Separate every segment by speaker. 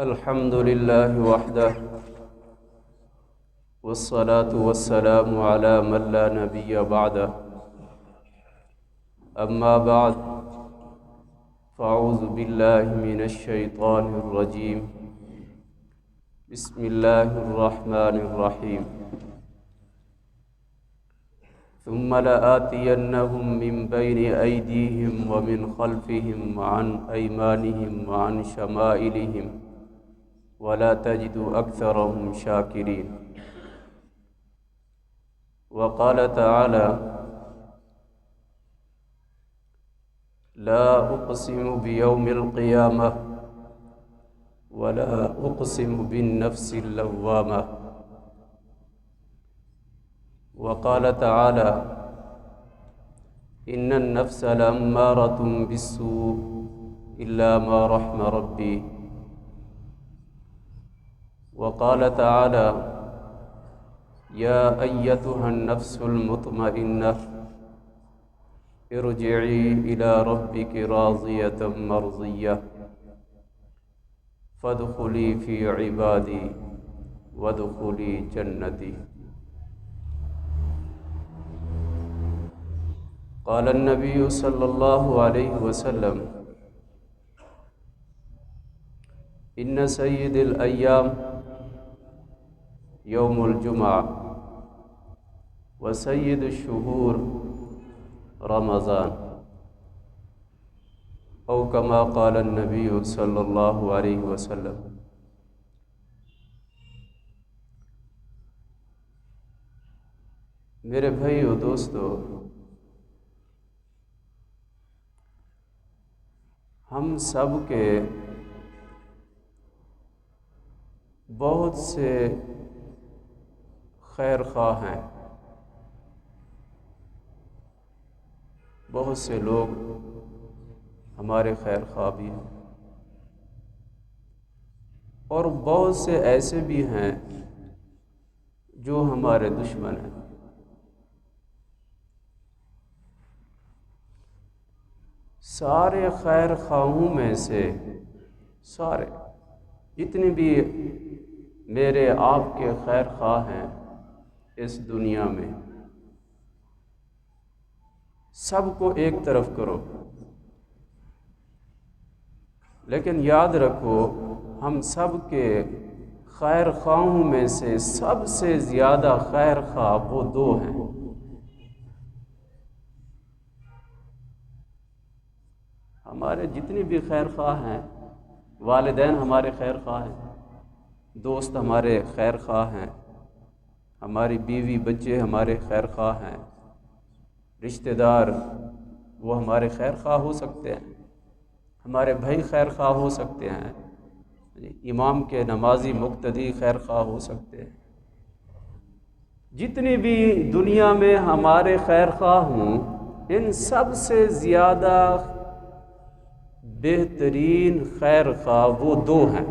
Speaker 1: الحمد لله وحده والصلاة والسلام على من لا نبي بعده أما بعد فأعوذ بالله من الشيطان الرجيم بسم الله الرحمن الرحيم ثم لآتينهم من بين أيديهم ومن خلفهم وعن أيمانهم وعن شمائلهم ولا تجد أكثرهم شاكرين وقال تعالى لا أقسم بيوم القيامة ولا أقسم بالنفس اللوامة وقال تعالى إن النفس لأمارة بالسوء إلا ما رحم ربي وقال تعالى يا أيتها النفس المطمئنة ارجعي إلى ربك راضية مرضية فادخلي في عبادي وادخلي جنتي قال النبي صلى الله عليه وسلم إن سيد الأيام يوم الجمعة وسيد الشهور رمضان أو كما قال النبي صلى الله عليه وسلم۔ میرے بھائیو دوستو، ہم سب کے بہت سے خیر خواہ ہیں، بہت سے لوگ ہمارے خیر خواہ بھی ہیں اور بہت سے ایسے بھی ہیں جو ہمارے دشمن ہیں۔ سارے خیر خواہوں میں سے سارے جتنے بھی میرے آپ کے خیر خواہ ہیں اس دنیا میں، سب کو ایک طرف کرو، لیکن یاد رکھو ہم سب کے خیر خواہوں میں سے سب سے زیادہ خیر خواہ وہ دو ہیں۔ ہمارے جتنے بھی خیر خواہ ہیں، والدین ہمارے خیر خواہ ہیں، دوست ہمارے خیر خواہ ہیں، ہماری بیوی بچے ہمارے خیر خواہ ہیں، رشتہ دار وہ ہمارے خیر خواہ ہو سکتے ہیں، ہمارے بھائی خیر خواہ ہو سکتے ہیں، امام کے نمازی مقتدی خیر خواہ ہو سکتے ہیں۔ جتنی بھی دنیا میں ہمارے خیر خواہ ہوں، ان سب سے زیادہ بہترین خیر خواہ وہ دو ہیں،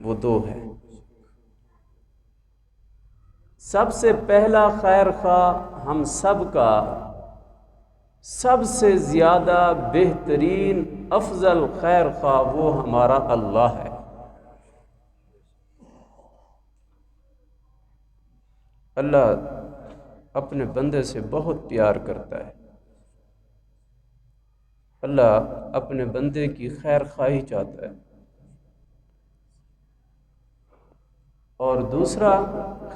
Speaker 1: وہ دو ہیں۔ سب سے پہلا خیر خواہ ہم سب کا سب سے زیادہ بہترین افضل خیر خواہ وہ ہمارا اللہ ہے۔ اللہ اپنے بندے سے بہت پیار کرتا ہے، اللہ اپنے بندے کی خیر خواہی چاہتا ہے۔ اور دوسرا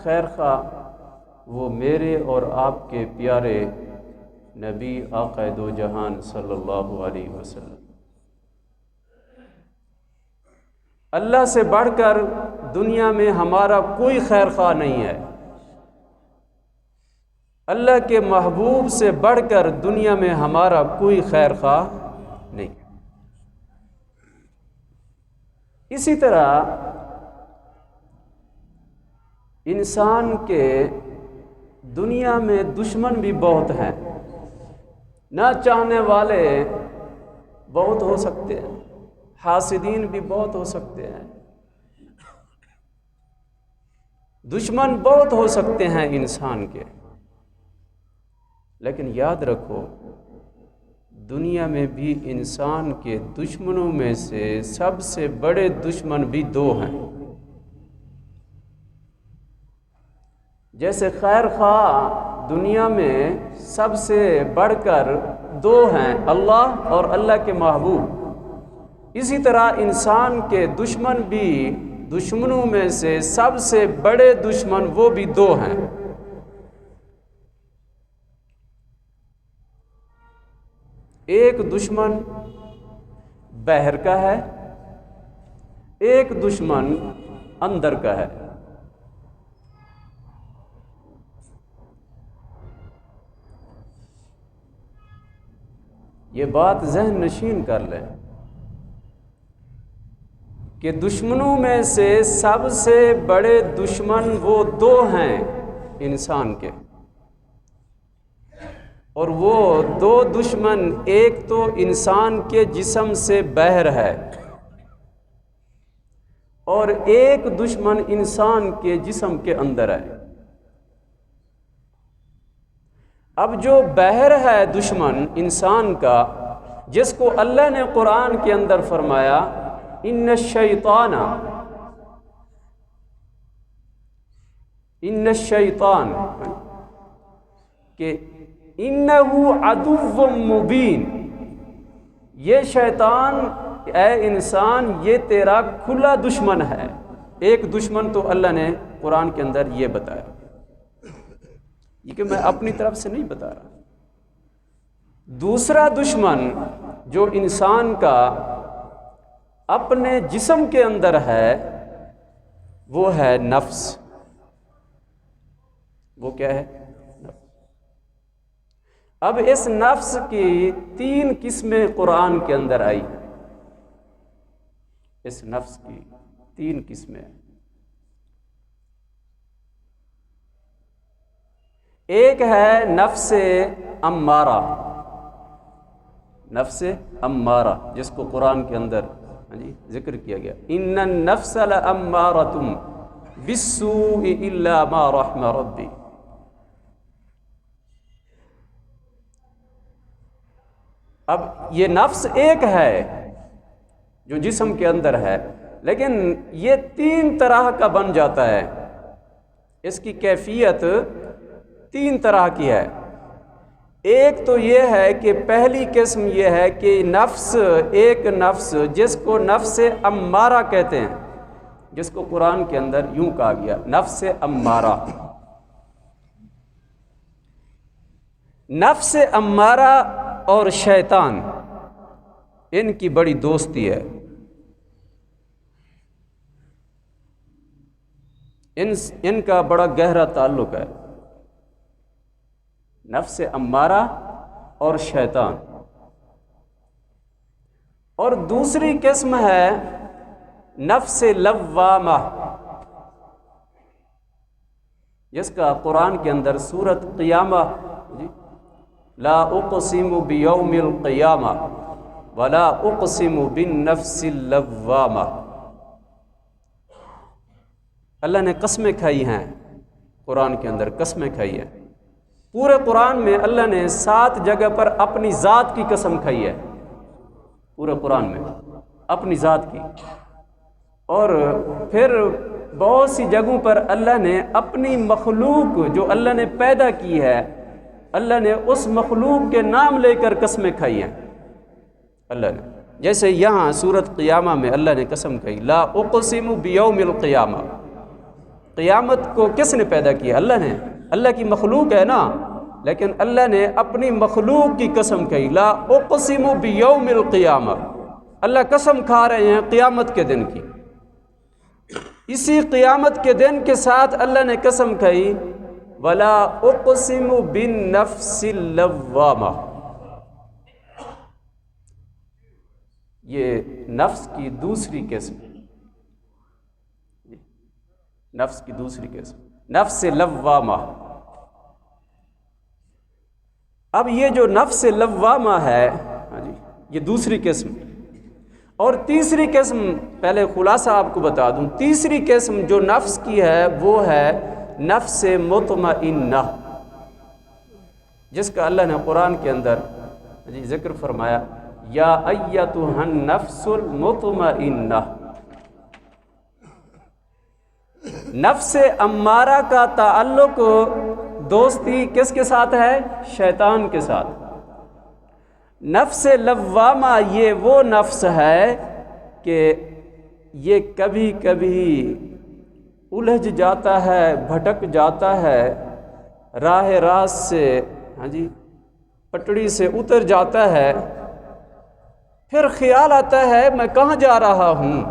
Speaker 1: خیر خواہ وہ میرے اور آپ کے پیارے نبی آقا دو جہان صلی اللہ علیہ وسلم۔ اللہ سے بڑھ کر دنیا میں ہمارا کوئی خیر خواہ نہیں ہے، اللہ کے محبوب سے بڑھ کر دنیا میں ہمارا کوئی خیر خواہ نہیں۔ اسی طرح انسان کے دنیا میں دشمن بھی بہت ہیں، نہ چاہنے والے بہت ہو سکتے ہیں، حاسدین بھی بہت ہو سکتے ہیں، دشمن بہت ہو سکتے ہیں انسان کے، لیکن یاد رکھو دنیا میں بھی انسان کے دشمنوں میں سے سب سے بڑے دشمن بھی دو ہیں۔ جیسے خیر خواہ دنیا میں سب سے بڑھ کر دو ہیں، اللہ اور اللہ کے محبوب، اسی طرح انسان کے دشمن بھی دشمنوں میں سے سب سے بڑے دشمن وہ بھی دو ہیں۔ ایک دشمن باہر کا ہے، ایک دشمن اندر کا ہے۔ یہ بات ذہن نشین کر لیں کہ دشمنوں میں سے سب سے بڑے دشمن وہ دو ہیں انسان کے، اور وہ دو دشمن ایک تو انسان کے جسم سے باہر ہے اور ایک دشمن انسان کے جسم کے اندر ہے۔ اب جو باہر ہے دشمن انسان کا، جس کو اللہ نے قرآن کے اندر فرمایا ان الشیطان کہ انہ عدو مبین، یہ شیطان اے انسان یہ تیرا کھلا دشمن ہے۔ ایک دشمن تو اللہ نے قرآن کے اندر یہ بتایا، یہ کہ میں اپنی طرف سے نہیں بتا رہا۔ دوسرا دشمن جو انسان کا اپنے جسم کے اندر ہے وہ ہے نفس۔ وہ کیا ہے؟ نفس۔ اب اس نفس کی 3 قسمیں قرآن کے اندر آئی ہیں۔ اس نفس کی 3 قسمیں۔ ایک ہے نفس امارہ، نفس امارہ جس کو قرآن کے اندر ذکر کیا گیا، ان النفس لامارۃ بالسوء الا ما رحم ربی۔ اب یہ نفس ایک ہے جو جسم کے اندر ہے، لیکن یہ 3 طرح کا بن جاتا ہے۔ اس کی کیفیت 3 طرح کی ہے۔ ایک تو یہ ہے کہ پہلی قسم یہ ہے کہ ایک نفس جس کو نفس امارہ کہتے ہیں، جس کو قرآن کے اندر یوں کہا گیا نفس امارہ۔ نفس امارہ اور شیطان ان کی بڑی دوستی ہے، ان کا بڑا گہرا تعلق ہے، نفس امارہ اور شیطان۔ اور دوسری قسم ہے نفس لوامہ، جس کا قرآن کے اندر سورۃ قیامہ لا اقسم بیوم القیامہ ولا اقسم بالنفس اللوامہ، اللہ نے قسمیں کھائی ہیں، قرآن کے اندر قسمیں کھائی ہیں۔ پورے قرآن میں اللہ نے 7 جگہ پر اپنی ذات کی قسم کھائی ہے، پورے قرآن میں اپنی ذات کی، اور پھر بہت سی جگہوں پر اللہ نے اپنی مخلوق جو اللہ نے پیدا کی ہے، اللہ نے اس مخلوق کے نام لے کر قسمیں کھائی ہیں اللہ نے۔ جیسے یہاں سورۃ قیامہ میں اللہ نے قسم کھائی لا اقسم بیوم القیامہ، قیامت کو کس نے پیدا کیا؟ اللہ نے، اللہ کی مخلوق ہے نا، لیکن اللہ نے اپنی مخلوق کی قسم کہی لا اقسم بیوم القیامہ، اللہ قسم کھا رہے ہیں قیامت کے دن کی۔ اسی قیامت کے دن کے ساتھ اللہ نے قسم کھائی ولا اقسم بالنفس اللوامہ، یہ نفس کی دوسری قسم، نفس کی دوسری قسم نفس لوامہ۔ اب یہ جو نفس لوامہ ہے یہ دوسری قسم، اور تیسری قسم پہلے خلاصہ آپ کو بتا دوں، تیسری قسم جو نفس کی ہے وہ ہے نفس مطمئنہ، جس کا اللہ نے قرآن کے اندر جی ذکر فرمایا یا ایتھا النفس المطمئنہ، نفس امارہ کا تعلق دوستی کس کے ساتھ ہے؟ شیطان کے ساتھ۔ نفس لوامہ یہ وہ نفس ہے کہ یہ کبھی کبھی الجھ جاتا ہے، بھٹک جاتا ہے، راہ راست سے پٹڑی سے اتر جاتا ہے، پھر خیال آتا ہے میں کہاں جا رہا ہوں،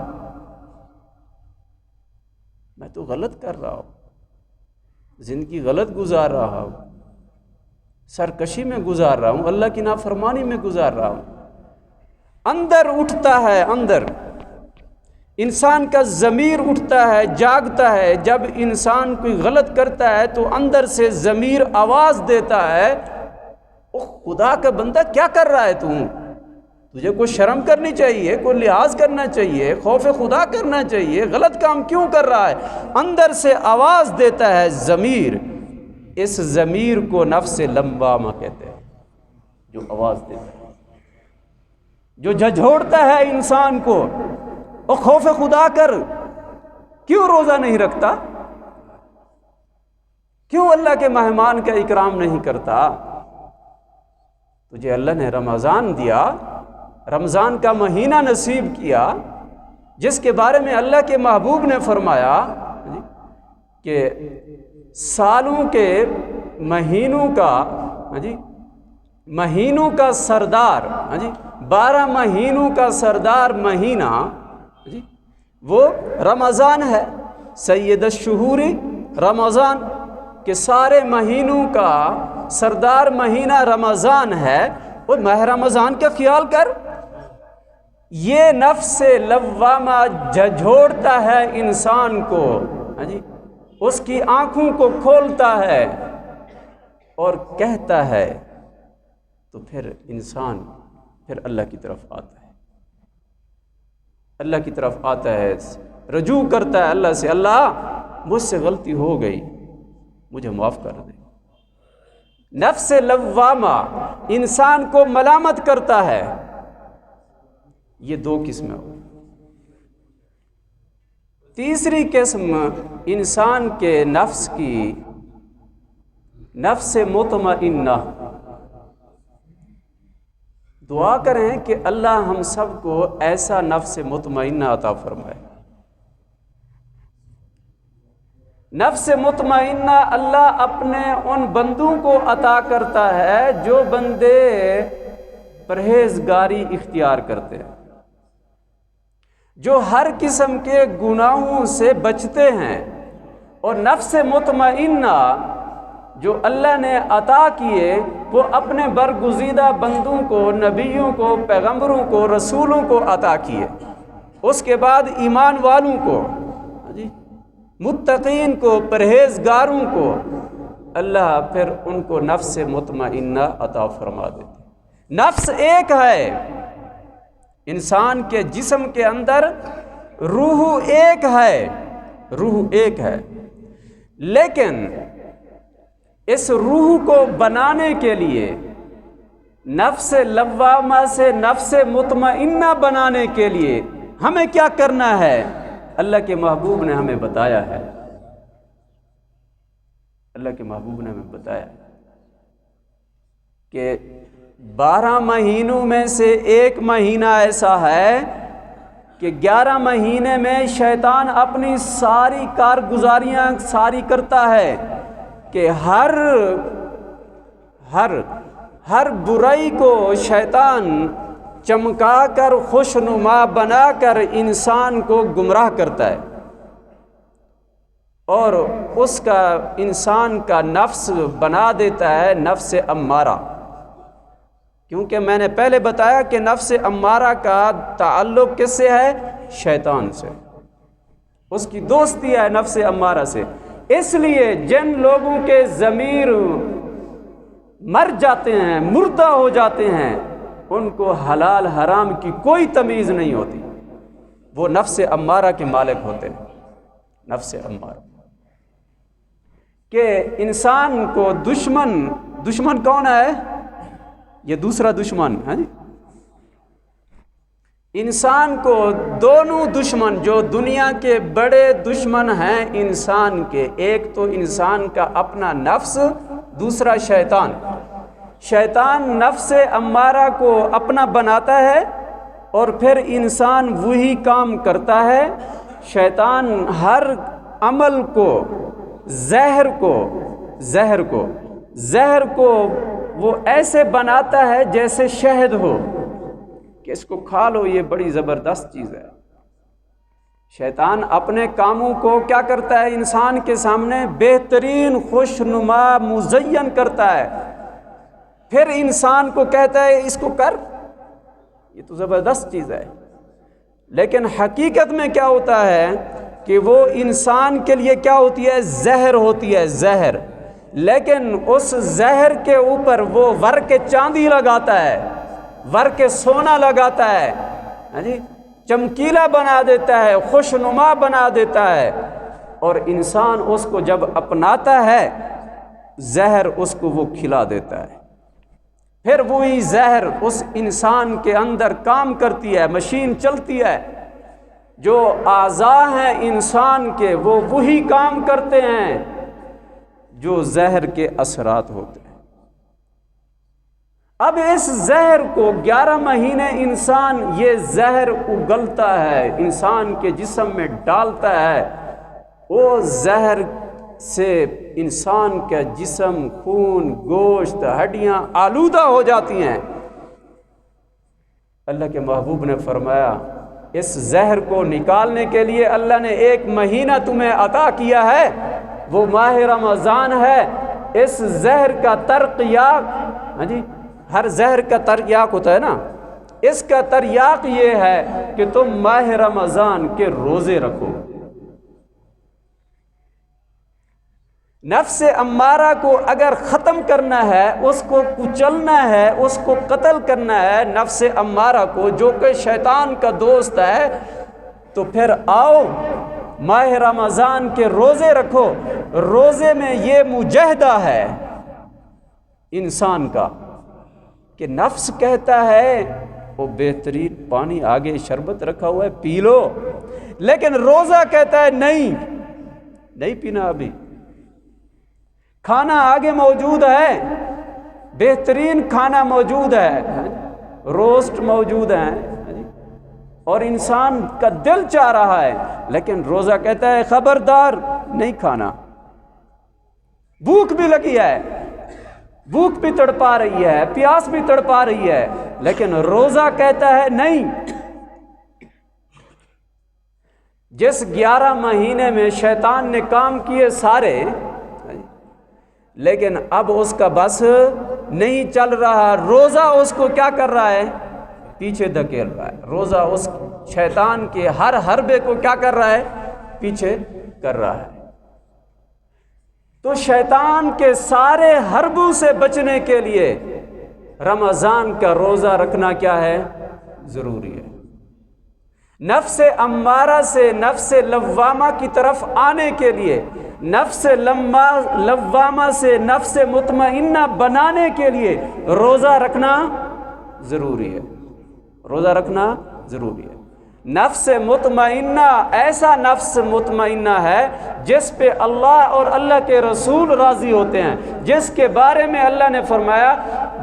Speaker 1: میں تو غلط کر رہا ہوں، زندگی غلط گزار رہا ہوں، سرکشی میں گزار رہا ہوں، اللہ کی نافرمانی میں گزار رہا ہوں۔ اندر اٹھتا ہے، اندر انسان کا ضمیر اٹھتا ہے، جاگتا ہے۔ جب انسان کوئی غلط کرتا ہے تو اندر سے ضمیر آواز دیتا ہے، او خدا کا بندہ کیا کر رہا ہے تجھے کوئی شرم کرنی چاہیے، کوئی لحاظ کرنا چاہیے، خوف خدا کرنا چاہیے، غلط کام کیوں کر رہا ہے؟ اندر سے آواز دیتا ہے ضمیر۔ اس ضمیر کو نفس لوامہ کہتے ہیں، جو آواز دیتا ہے، جو جھنجھوڑتا ہے انسان کو، او خوف خدا کر، کیوں روزہ نہیں رکھتا، کیوں اللہ کے مہمان کا اکرام نہیں کرتا؟ تجھے اللہ نے رمضان دیا، رمضان کا مہینہ نصیب کیا، جس کے بارے میں اللہ کے محبوب نے فرمایا کہ سالوں کے مہینوں کا سردار 12 مہینوں کا سردار مہینہ وہ رمضان ہے، سید الشہور رمضان، کہ سارے مہینوں کا سردار مہینہ رمضان ہے۔ اور ماہ رمضان کا خیال کر، یہ نفس لوامہ جھنجھوڑتا ہے انسان کو، اس کی آنکھوں کو کھولتا ہے اور کہتا ہے، تو پھر انسان اللہ کی طرف آتا ہے، اللہ کی طرف آتا ہے، رجوع کرتا ہے اللہ سے، اللہ مجھ سے غلطی ہو گئی، مجھے معاف کر دے۔ نفس لوامہ انسان کو ملامت کرتا ہے۔ یہ 2 قسمیں ہو۔ تیسری قسم انسان کے نفس کی، نفس مطمئنہ۔ دعا کریں کہ اللہ ہم سب کو ایسا نفس مطمئنہ عطا فرمائے۔ نفس مطمئنہ اللہ اپنے ان بندوں کو عطا کرتا ہے جو بندے پرہیزگاری اختیار کرتے ہیں، جو ہر قسم کے گناہوں سے بچتے ہیں۔ اور نفس مطمئنہ جو اللہ نے عطا کیے وہ اپنے برگزیدہ بندوں کو، نبیوں کو، پیغمبروں کو، رسولوں کو عطا کیے، اس کے بعد ایمان والوں کو، متقین کو، پرہیزگاروں کو اللہ پھر ان کو نفس مطمئنہ عطا فرما دیتے۔ نفس ایک ہے، انسان کے جسم کے اندر روح ایک ہے، لیکن اس روح کو بنانے کے لیے، نفس لوامہ سے نفس مطمئنہ بنانے کے لیے ہمیں کیا کرنا ہے؟ اللہ کے محبوب نے ہمیں بتایا ہے، اللہ کے محبوب نے ہمیں بتایا کہ 12 مہینوں میں سے ایک مہینہ ایسا ہے کہ 11 مہینے میں شیطان اپنی ساری کارگزاریاں ساری کرتا ہے کہ ہر برائی کو شیطان چمکا کر، خوشنما بنا کر انسان کو گمراہ کرتا ہے، اور اس کا انسان کا نفس بنا دیتا ہے نفس امارہ۔ کیونکہ میں نے پہلے بتایا کہ نفس امارہ کا تعلق کس سے ہے؟ شیطان سے، اس کی دوستی ہے نفس امارہ سے۔ اس لیے جن لوگوں کے ضمیر مر جاتے ہیں، مردہ ہو جاتے ہیں، ان کو حلال حرام کی کوئی تمیز نہیں ہوتی، وہ نفس امارہ کے مالک ہوتے ہیں۔ نفس امارہ کہ انسان کو دشمن کون ہے؟ یہ دوسرا دشمن ہے جی۔ انسان کو دونوں دشمن جو دنیا کے بڑے دشمن ہیں انسان کے، ایک تو انسان کا اپنا نفس، دوسرا شیطان۔ شیطان نفس امارہ کو اپنا بناتا ہے اور پھر انسان وہی کام کرتا ہے۔ شیطان ہر عمل کو زہر کو وہ ایسے بناتا ہے جیسے شہد ہو کہ اس کو کھا لو، یہ بڑی زبردست چیز ہے۔ شیطان اپنے کاموں کو کیا کرتا ہے؟ انسان کے سامنے بہترین، خوشنما، مزین کرتا ہے، پھر انسان کو کہتا ہے اس کو کر، یہ تو زبردست چیز ہے۔ لیکن حقیقت میں کیا ہوتا ہے کہ وہ انسان کے لیے کیا ہوتی ہے؟ زہر ہوتی ہے، زہر۔ لیکن اس زہر کے اوپر وہ ورق چاندی لگاتا ہے، ورق سونا لگاتا ہے، ہاں جی، چمکیلا بنا دیتا ہے، خوشنما بنا دیتا ہے، اور انسان اس کو جب اپناتا ہے زہر اس کو وہ کھلا دیتا ہے۔ پھر وہی زہر اس انسان کے اندر کام کرتی ہے، مشین چلتی ہے، جو اعضاء ہیں انسان کے وہ وہی کام کرتے ہیں جو زہر کے اثرات ہوتے ہیں۔ اب اس زہر کو 11 مہینے انسان یہ زہر اگلتا ہے، انسان کے جسم میں ڈالتا ہے، وہ زہر سے انسان کا جسم، خون، گوشت، ہڈیاں آلودہ ہو جاتی ہیں۔ اللہ کے محبوب نے فرمایا اس زہر کو نکالنے کے لیے اللہ نے 1 مہینہ تمہیں عطا کیا ہے، وہ ماہ رمضان ہے۔ اس زہر کا ترقیاق، ہاں جی، ہر زہر کا تریاق ہوتا ہے نا، اس کا تریاق یہ ہے کہ تم ماہ رمضان کے روزے رکھو۔ نفس امارہ کو اگر ختم کرنا ہے، اس کو کچلنا ہے، اس کو قتل کرنا ہے، نفس امارہ کو جو کہ شیطان کا دوست ہے، تو پھر آؤ ماہ رمضان کے روزے رکھو۔ روزے میں یہ مجاہدہ ہے انسان کا کہ نفس کہتا ہے وہ بہترین پانی آگے شربت رکھا ہوا ہے پی لو، لیکن روزہ کہتا ہے نہیں پینا، ابھی کھانا آگے موجود ہے، بہترین کھانا موجود ہے، روسٹ موجود ہے، اور انسان کا دل چاہ رہا ہے، لیکن روزہ کہتا ہے خبردار نہیں کھانا۔ بھوک بھی لگی ہے، بھوک بھی تڑپا رہی ہے، پیاس بھی تڑپا رہی ہے، لیکن روزہ کہتا ہے نہیں۔ جس 11 مہینے میں شیطان نے کام کیے سارے، لیکن اب اس کا بس نہیں چل رہا، روزہ اس کو کیا کر رہا ہے؟ پیچھے دھکیل رہا ہے۔ روزہ اس شیطان کے ہر حربے کو کیا کر رہا ہے؟ پیچھے کر رہا ہے۔ تو شیطان کے سارے حربوں سے بچنے کے لیے رمضان کا روزہ رکھنا کیا ہے؟ ضروری ہے۔ نفس امارہ سے نفس لوامہ کی طرف آنے کے لیے، نفس لوامہ سے نفس مطمئنہ بنانے کے لیے روزہ رکھنا ضروری ہے، روزہ رکھنا ضروری ہے۔ نفس مطمئنہ ایسا نفس مطمئنہ ہے جس پہ اللہ اور اللہ کے رسول راضی ہوتے ہیں، جس کے بارے میں اللہ نے فرمایا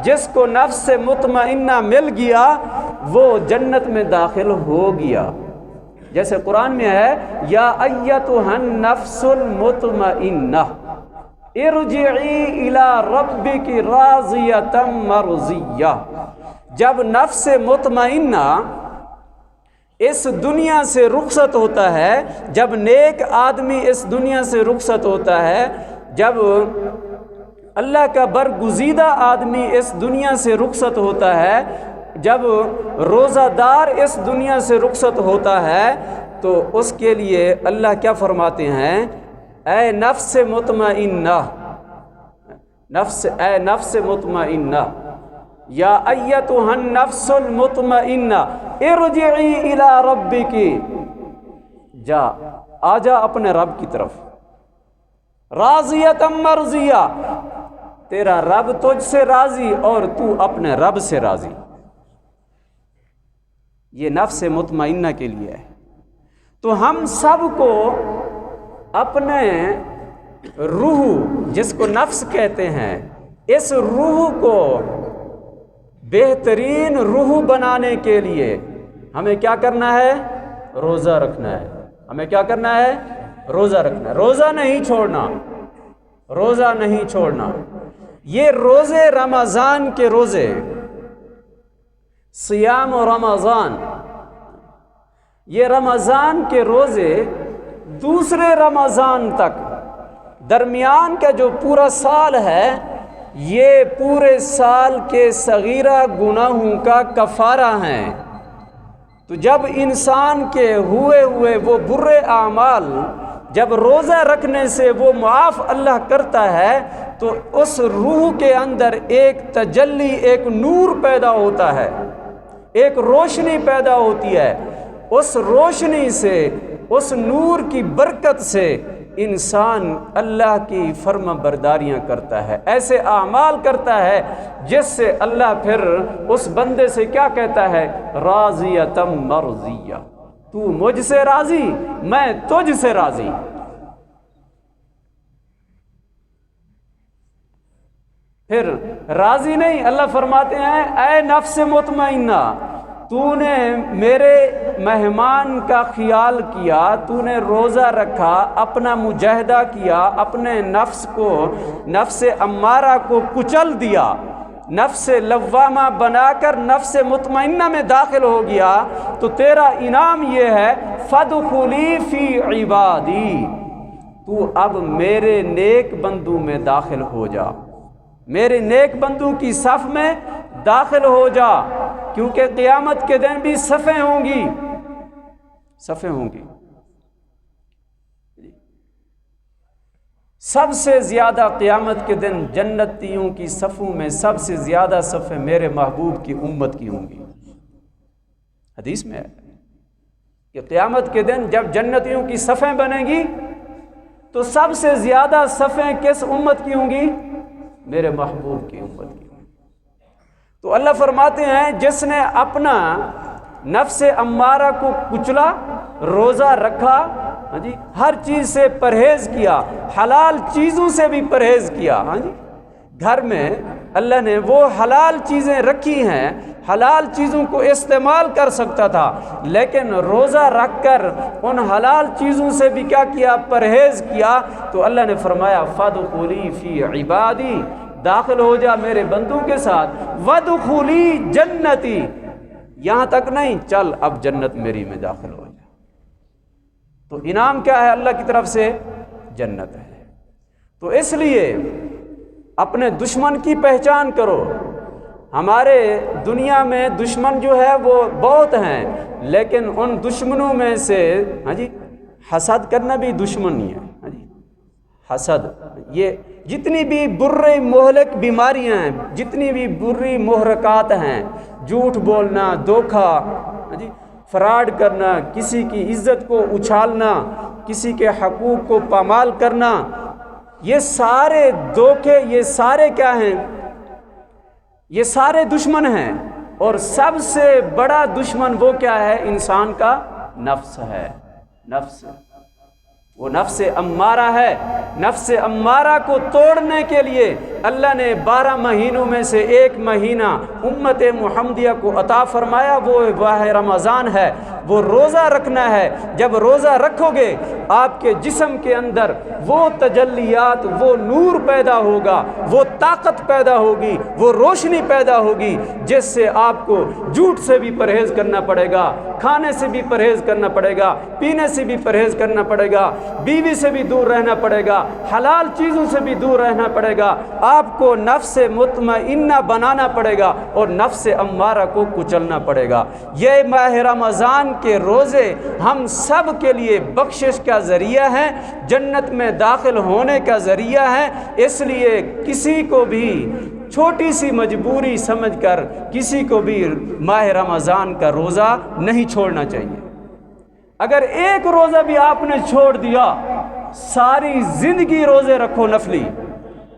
Speaker 1: جس کو نفس مطمئنہ مل گیا وہ جنت میں داخل ہو گیا۔ جیسے قرآن میں ہے یا ایتھا النفس المطمئنہ ارجعی الی ربک راضیۃ مرضیہ۔ جب نفس مطمئنہ اس دنیا سے رخصت ہوتا ہے، جب نیک آدمی اس دنیا سے رخصت ہوتا ہے، جب اللہ کا برگزیدہ آدمی اس دنیا سے رخصت ہوتا ہے، جب روزہ دار اس دنیا سے رخصت ہوتا ہے، تو اس کے لیے اللہ کیا فرماتے ہیں؟ اے نفس مطمئنہ، اے نفس مطمئنہ، یا ایتھا النفس المطمئنہ ارجعی الی ربک، آجا اپنے رب کی طرف، راضیۃ مرضیہ، تیرا رب تجھ سے راضی اور تو اپنے رب سے راضی۔ یہ نفس مطمئنہ کے لیے ہے۔ تو ہم سب کو اپنے روح، جس کو نفس کہتے ہیں، اس روح کو بہترین روح بنانے کے لیے ہمیں کیا کرنا ہے؟ روزہ رکھنا ہے۔ ہمیں کیا کرنا ہے؟ روزہ رکھنا ہے۔ روزہ نہیں چھوڑنا، روزہ نہیں چھوڑنا۔ یہ روزے رمضان کے روزے، صیام و رمضان، یہ رمضان کے روزے دوسرے رمضان تک، درمیان کا جو پورا سال ہے، یہ پورے سال کے صغیرہ گناہوں کا کفارہ ہیں۔ تو جب انسان کے ہوئے وہ برے اعمال جب روزہ رکھنے سے وہ معاف اللہ کرتا ہے، تو اس روح کے اندر ایک تجلی، ایک نور پیدا ہوتا ہے، ایک روشنی پیدا ہوتی ہے۔ اس روشنی سے، اس نور کی برکت سے انسان اللہ کی فرما برداریاں کرتا ہے، ایسے اعمال کرتا ہے جس سے اللہ پھر اس بندے سے کیا کہتا ہے؟ راضیۃ مرضیہ، تو مجھ سے راضی، میں تجھ سے راضی۔ پھر راضی نہیں، اللہ فرماتے ہیں اے نفس مطمئنہ، تو نے میرے مہمان کا خیال کیا، تو نے روزہ رکھا، اپنا مجاہدہ کیا، اپنے نفس کو، نفس امارہ کو کچل دیا، نفس لوامہ بنا کر نفس مطمئنہ میں داخل ہو گیا، تو تیرا انعام یہ ہے فادخلی فی عبادی، تو اب میرے نیک بندوں میں داخل ہو جا، میرے نیک بندوں کی صف میں داخل ہو جا، کیونکہ قیامت کے دن بھی صفیں ہوں گی، صفیں ہوں گی۔ سب سے زیادہ قیامت کے دن جنتیوں کی صفوں میں سب سے زیادہ صفیں میرے محبوب کی امت کی ہوں گی۔ حدیث میں ہے کہ قیامت کے دن جب جنتیوں کی صفیں بنیں گی تو سب سے زیادہ صفیں کس امت کی ہوں گی؟ میرے محبوب کی امت کی۔ تو اللہ فرماتے ہیں جس نے اپنا نفس امارہ کو کچلا، روزہ رکھا، ہاں جی، ہر چیز سے پرہیز کیا، حلال چیزوں سے بھی پرہیز کیا، ہاں جی، گھر میں اللہ نے وہ حلال چیزیں رکھی ہیں، حلال چیزوں کو استعمال کر سکتا تھا، لیکن روزہ رکھ کر ان حلال چیزوں سے بھی کیا کیا؟ پرہیز کیا۔ تو اللہ نے فرمایا فادخلی فی عبادی، داخل ہو جا میرے بندوں کے ساتھ، وادخلی جنتی، یہاں تک نہیں، چل اب جنت میری میں داخل ہو جا۔ تو انعام کیا ہے اللہ کی طرف سے؟ جنت ہے۔ تو اس لیے اپنے دشمن کی پہچان کرو۔ ہمارے دنیا میں دشمن جو ہے وہ بہت ہیں، لیکن ان دشمنوں میں سے، ہاں جی، حسد کرنا بھی دشمنی ہے، ہاں جی، حسد، یہ جتنی بھی بری مہلک بیماریاں ہیں، جتنی بھی بری محرکات ہیں، جھوٹ بولنا، دھوکہ، ہاں جی، فراڈ کرنا، کسی کی عزت کو اچھالنا، کسی کے حقوق کو پامال کرنا، یہ سارے دھوکے، یہ سارے کیا ہیں؟ یہ سارے دشمن ہیں۔ اور سب سے بڑا دشمن وہ کیا ہے؟ انسان کا نفس ہے، نفس، وہ نفس امارہ ہے۔ نفس امارہ کو توڑنے کے لیے اللہ نے 12 مہینوں میں سے ایک مہینہ امت محمدیہ کو عطا فرمایا، وہ ماہ رمضان ہے، وہ روزہ رکھنا ہے۔ جب روزہ رکھو گے آپ کے جسم کے اندر وہ تجلیات، وہ نور پیدا ہوگا، وہ طاقت پیدا ہوگی، وہ روشنی پیدا ہوگی، جس سے آپ کو جھوٹ سے بھی پرہیز کرنا پڑے گا، کھانے سے بھی پرہیز کرنا پڑے گا، پینے سے بھی پرہیز کرنا پڑے گا، بیوی سے بھی دور رہنا پڑے گا، حلال چیزوں سے بھی دور رہنا پڑے گا۔ آپ کو نفس مطمئنہ بنانا پڑے گا اور نفس امارہ کو کچلنا پڑے گا۔ یہ ماہ رمضان کے روزے ہم سب کے لیے بخشش کا ذریعہ ہیں، جنت میں داخل ہونے کا ذریعہ ہے۔ اس لیے کسی کو بھی چھوٹی سی مجبوری سمجھ کر کسی کو بھی ماہ رمضان کا روزہ نہیں چھوڑنا چاہیے۔ اگر ایک روزہ بھی آپ نے چھوڑ دیا، ساری زندگی روزے رکھو نفلی،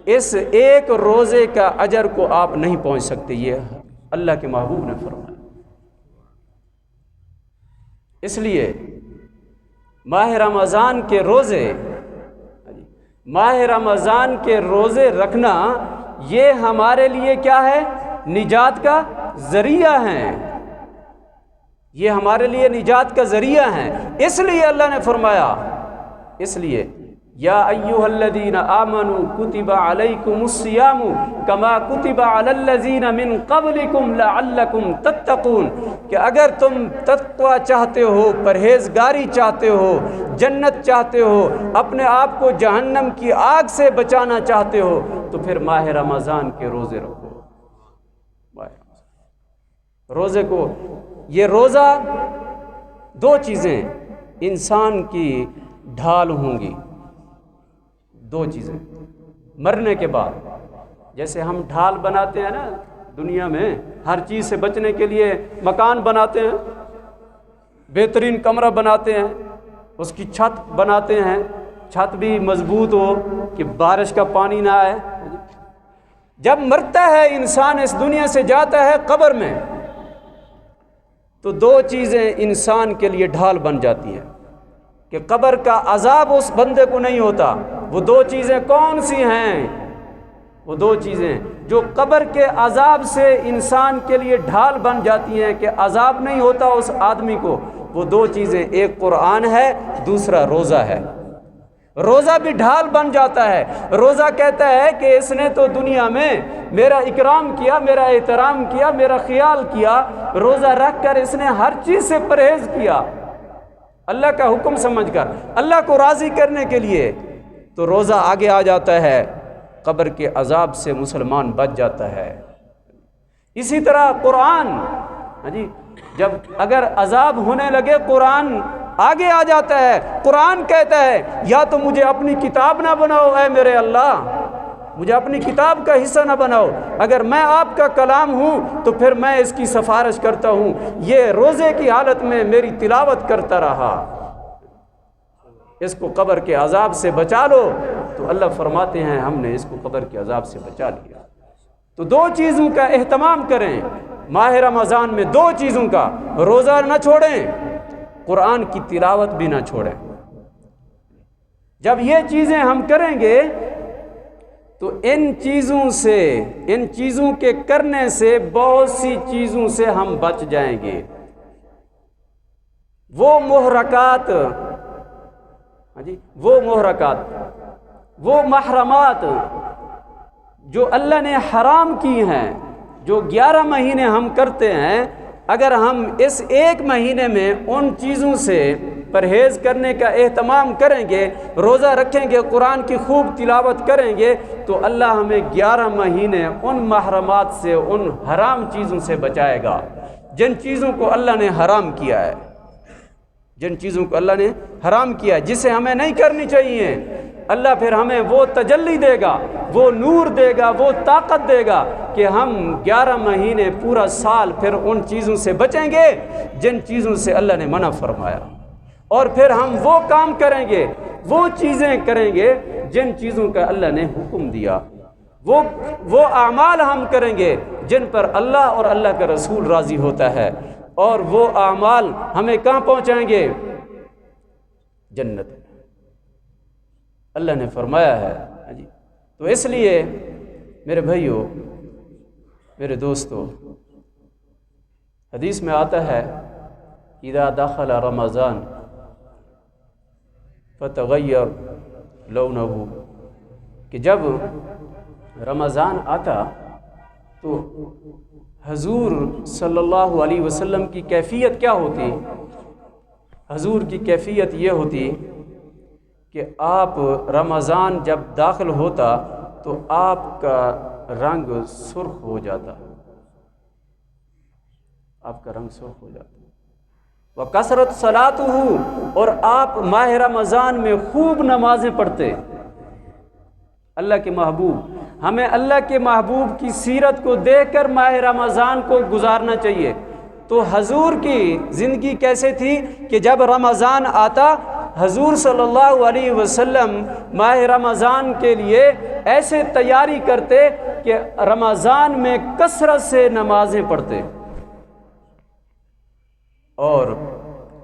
Speaker 1: اس ایک روزے کا اجر کو آپ نہیں پہنچ سکتے، یہ اللہ کے محبوب نے فرمایا۔ اس لیے ماہ رمضان کے روزے، ماہ رمضان کے روزے رکھنا یہ ہمارے لیے کیا ہے؟ نجات کا ذریعہ ہیں، یہ ہمارے لیے نجات کا ذریعہ ہیں۔ اس لیے اللہ نے فرمایا، اس لیے یا ایھا الذین آمنوا کتب علیکم الصیام کما کتب علی الذین من قبلکم لعلکم تتقون، کہ اگر تم تقوی چاہتے ہو، پرہیزگاری چاہتے ہو، جنت چاہتے ہو، اپنے آپ کو جہنم کی آگ سے بچانا چاہتے ہو، تو پھر ماہ رمضان کے روزے رکھو۔ روزے کو، یہ روزہ دو چیزیں انسان کی ڈھال ہوں گی، دو چیزیں مرنے کے بعد۔ جیسے ہم ڈھال بناتے ہیں نا دنیا میں، ہر چیز سے بچنے کے لیے مکان بناتے ہیں، بہترین کمرہ بناتے ہیں، اس کی چھت بناتے ہیں، چھت بھی مضبوط ہو کہ بارش کا پانی نہ آئے۔ جب مرتا ہے انسان، اس دنیا سے جاتا ہے قبر میں، تو دو چیزیں انسان کے لیے ڈھال بن جاتی ہیں کہ قبر کا عذاب اس بندے کو نہیں ہوتا۔ وہ دو چیزیں کون سی ہیں؟ وہ دو چیزیں جو قبر کے عذاب سے انسان کے لیے ڈھال بن جاتی ہیں کہ عذاب نہیں ہوتا اس آدمی کو، وہ دو چیزیں، ایک قرآن ہے، دوسرا روزہ ہے۔ روزہ بھی ڈھال بن جاتا ہے۔ روزہ کہتا ہے کہ اس نے تو دنیا میں میرا اکرام کیا، میرا احترام کیا، میرا خیال کیا، روزہ رکھ کر اس نے ہر چیز سے پرہیز کیا اللہ کا حکم سمجھ کر، اللہ کو راضی کرنے کے لیے، تو روزہ آگے آ جاتا ہے، قبر کے عذاب سے مسلمان بچ جاتا ہے۔ اسی طرح قرآن، جی جب اگر عذاب ہونے لگے قرآن آگے آ جاتا ہے۔ قرآن کہتا ہے یا تو مجھے اپنی کتاب نہ بناؤ اے میرے اللہ، مجھے اپنی کتاب کا حصہ نہ بناؤ، اگر میں آپ کا کلام ہوں تو پھر میں اس کی سفارش کرتا ہوں، یہ روزے کی حالت میں میری تلاوت کرتا رہا، اس کو قبر کے عذاب سے بچا لو۔ تو اللہ فرماتے ہیں ہم نے اس کو قبر کے عذاب سے بچا لیا۔ تو دو چیزوں کا اہتمام کریں ماہ رمضان میں، دو چیزوں کا، روزہ نہ چھوڑیں، قرآن کی تلاوت بھی نہ چھوڑیں۔ جب یہ چیزیں ہم کریں گے تو ان چیزوں کے کرنے سے بہت سی چیزوں سے ہم بچ جائیں گے۔ وہ محرکات، وہ محرمات جو اللہ نے حرام کی ہیں، جو 11 مہینے ہم کرتے ہیں، اگر ہم اس ایک مہینے میں ان چیزوں سے پرہیز کرنے کا اہتمام کریں گے، روزہ رکھیں گے، قرآن کی خوب تلاوت کریں گے، تو اللہ ہمیں 11 مہینے ان محرمات سے، ان حرام چیزوں سے بچائے گا، جن چیزوں کو اللہ نے حرام کیا ہے، جن چیزوں کو اللہ نے حرام کیا ہے، جسے ہمیں نہیں کرنی چاہیے۔ اللہ پھر ہمیں وہ تجلی دے گا، وہ نور دے گا، وہ طاقت دے گا کہ ہم 11 مہینے پورا سال پھر ان چیزوں سے بچیں گے جن چیزوں سے اللہ نے منع فرمایا، اور پھر ہم وہ کام کریں گے، وہ چیزیں کریں گے جن چیزوں کا اللہ نے حکم دیا، وہ اعمال ہم کریں گے جن پر اللہ اور اللہ کا رسول راضی ہوتا ہے، اور وہ اعمال ہمیں کہاں پہنچائیں گے؟ جنت میں۔ اللہ نے فرمایا ہے جی۔ تو اس لیے میرے بھائیوں، میرے دوستو، حدیث میں آتا ہے اذا دخل رمضان فتغیر لونہ، کہ جب رمضان آتا تو حضور صلی اللہ علیہ وسلم کی کیفیت کیا ہوتی؟ حضور کی کیفیت یہ ہوتی کہ آپ رمضان جب داخل ہوتا تو آپ کا رنگ سرخ ہو جاتا، آپ کا رنگ سرخ ہو جاتا، وَكَثْرَتْ صَلَاتُهُ، اور آپ ماہ رمضان میں خوب نمازیں پڑھتے۔ اللہ کے محبوب، ہمیں اللہ کے محبوب کی سیرت کو دیکھ کر ماہ رمضان کو گزارنا چاہیے۔ تو حضور کی زندگی کیسے تھی کہ جب رمضان آتا، حضور صلی اللہ علیہ وسلم ماہ رمضان کے لیے ایسے تیاری کرتے کہ رمضان میں کثرت سے نمازیں پڑھتے، اور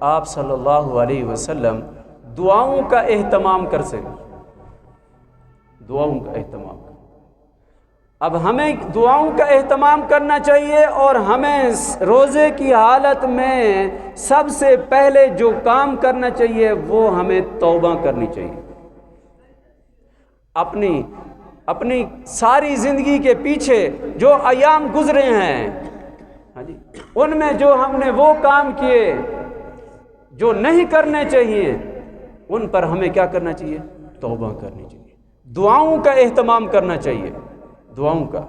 Speaker 1: آپ صلی اللہ علیہ وسلم دعاؤں کا اہتمام کر سکیں، دعاؤں کا اہتمام۔ اب ہمیں دعاؤں کا اہتمام کرنا چاہیے، اور ہمیں روزے کی حالت میں سب سے پہلے جو کام کرنا چاہیے وہ ہمیں توبہ کرنی چاہیے۔ اپنی ساری زندگی کے پیچھے جو ایام گزرے ہیں، ہاں جی، ان میں جو ہم نے وہ کام کیے جو نہیں کرنے چاہیے، ان پر ہمیں کیا کرنا چاہیے؟ توبہ کرنی چاہیے، دعاؤں کا اہتمام کرنا چاہیے، دعاؤں کا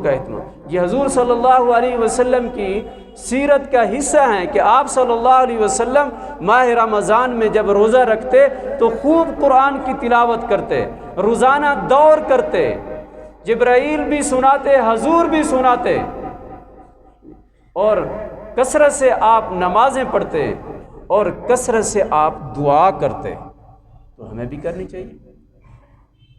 Speaker 1: اہتمام۔ یہ حضور صلی اللہ علیہ وسلم کی سیرت کا حصہ ہیں کہ آپ صلی اللہ علیہ وسلم ماہ رمضان میں جب روزہ رکھتے تو خوب قرآن کی تلاوت کرتے، روزانہ دور کرتے، جبرائیل بھی سناتے، حضور بھی سناتے، اور کثرت سے آپ نمازیں پڑھتے، اور کثرت سے آپ دعا کرتے۔ تو ہمیں بھی کرنی چاہیے،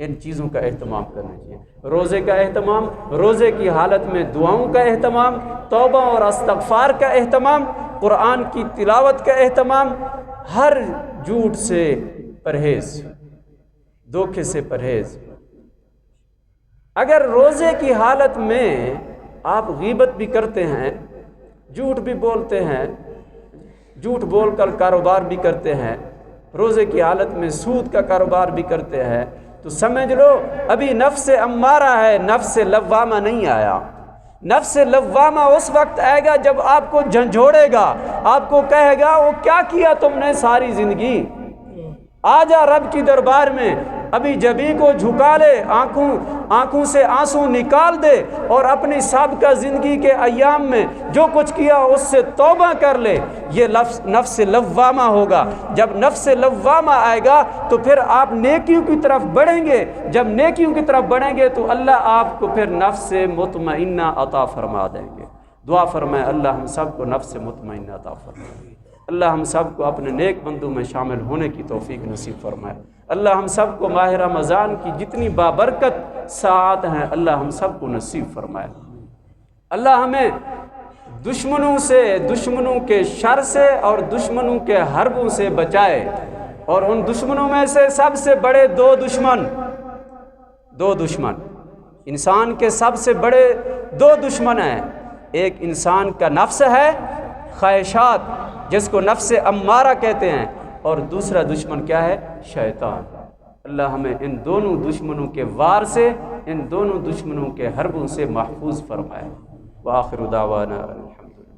Speaker 1: ان چیزوں کا اہتمام کرنا چاہیے۔ روزے کا اہتمام، روزے کی حالت میں دعاؤں کا اہتمام، توبہ اور استغفار کا اہتمام، قرآن کی تلاوت کا اہتمام، ہر جھوٹ سے پرہیز، دھوکے سے پرہیز۔ اگر روزے کی حالت میں آپ غیبت بھی کرتے ہیں، جھوٹ بھی بولتے ہیں، جھوٹ بول کر کاروبار بھی کرتے ہیں، روزے کی حالت میں سود کا کاروبار بھی کرتے ہیں، تو سمجھ لو ابھی نفس امارہ ہے، نفس لوامہ نہیں آیا۔ نفس لوامہ اس وقت آئے گا جب آپ کو جھنجھوڑے گا، آپ کو کہے گا وہ کیا کیا تم نے ساری زندگی، آ جا رب کی دربار میں، ابھی جبھی کو جھکا لے، آنکھوں سے آنسو نکال دے، اور اپنی سابقہ زندگی کے ایام میں جو کچھ کیا اس سے توبہ کر لے۔ یہ نفس لوامہ ہوگا۔ جب نفس لوامہ آئے گا تو پھر آپ نیکیوں کی طرف بڑھیں گے، جب نیکیوں کی طرف بڑھیں گے تو اللہ آپ کو پھر نفس مطمئنہ عطا فرما دیں گے۔ دعا فرمائے اللہ ہم سب کو نفس مطمئنہ عطا فرمائے، اللہ ہم سب کو اپنے نیک بندوں میں شامل ہونے کی توفیق نصیب فرمائے، اللہ ہم سب کو ماہ رمضان کی جتنی بابرکت ساعات ہیں اللہ ہم سب کو نصیب فرمائے۔ اللہ ہمیں دشمنوں سے، دشمنوں کے شر سے اور دشمنوں کے حربوں سے بچائے، اور ان دشمنوں میں سے سب سے بڑے دو دشمن انسان کے سب سے بڑے دو دشمن ہیں۔ ایک انسان کا نفس ہے، خواہشات، جس کو نفس امارہ کہتے ہیں، اور دوسرا دشمن کیا ہے؟ شیطان۔ اللہ ہمیں ان دونوں دشمنوں کے وار سے، ان دونوں دشمنوں کے حربوں سے محفوظ فرمائے۔ وآخر دعوانا الحمدللہ۔